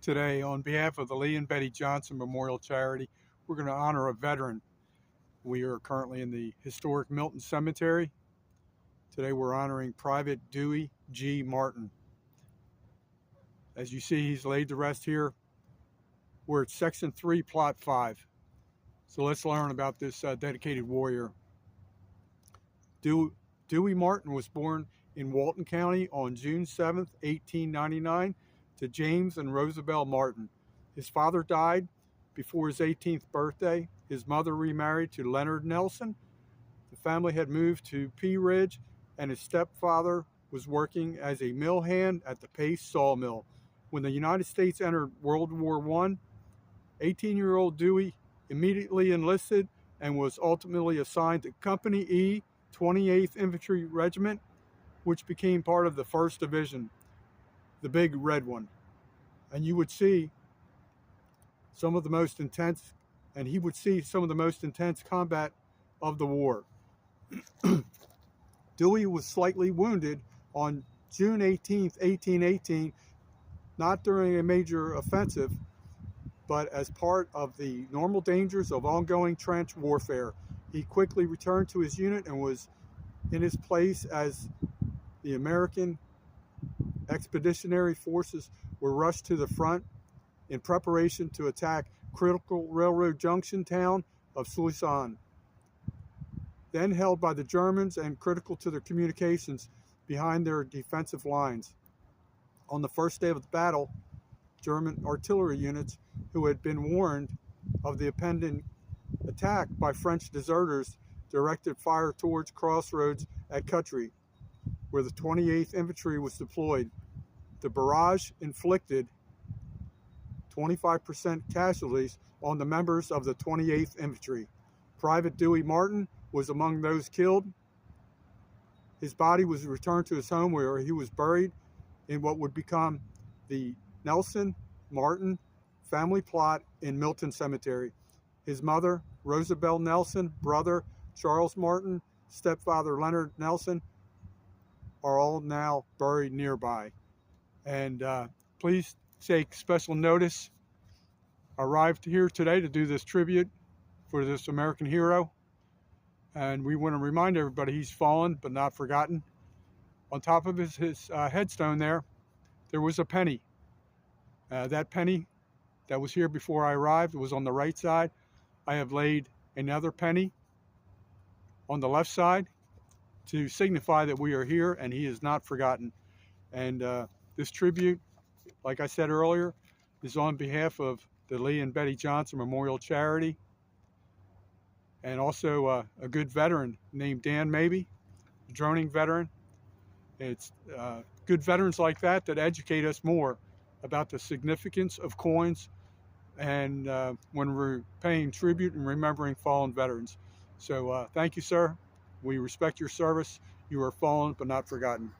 Today, on behalf of the Lee and Betty Johnson Memorial Charity, we're going to honor a veteran. We are currently in the historic Milton Cemetery. Today we're honoring Private Dewey G. Martin. As you see, he's laid to rest here. We're at Section 3, Plot 5. So let's learn about this dedicated warrior. Dewey Martin was born in Walton County on June 7, 1899, to James and Rosabelle Martin. His father died before his 18th birthday. His mother remarried to Leonard Nelson. The family had moved to Pea Ridge, and his stepfather was working as a mill hand at the Pace sawmill. When the United States entered World War I, 18-year-old Dewey immediately enlisted and was ultimately assigned to Company E, 28th Infantry Regiment, which became part of the 1st Division, the big red one. And you would see some of the most intense, and he would see some of the most intense combat of the war. Dewey was slightly wounded on June 18, 1818, not during a major offensive, but as part of the normal dangers of ongoing trench warfare. He quickly returned to his unit and was in his place as the American expeditionary forces were rushed to the front in preparation to attack critical railroad junction town of Soissons, then held by the Germans and critical to their communications behind their defensive lines. On the first day of the battle, German artillery units, who had been warned of the impending attack by French deserters, directed fire towards crossroads at Cutry, where the 28th Infantry was deployed. The barrage inflicted 25% casualties on the members of the 28th Infantry. Private Dewey Martin was among those killed. His body was returned to his home, where he was buried in what would become the Nelson Martin family plot in Milton Cemetery. His mother, Rosabelle Nelson, brother, Charles Martin, stepfather, Leonard Nelson, are all now buried nearby. And please take special notice. I arrived here today to do this tribute for this American hero. And we want to remind everybody he's fallen but not forgotten. On top of his headstone there was a penny. That penny that was here before I arrived was on the right side. I have laid another penny on the left side to signify that we are here and he is not forgotten. And this tribute, like I said earlier, is on behalf of the Lee and Betty Johnson Memorial Charity, and also a good veteran named Dan Mabey, a droning veteran. It's good veterans like that that educate us more about the significance of coins and when we're paying tribute and remembering fallen veterans. So thank you, sir. We respect your service. You are fallen but not forgotten.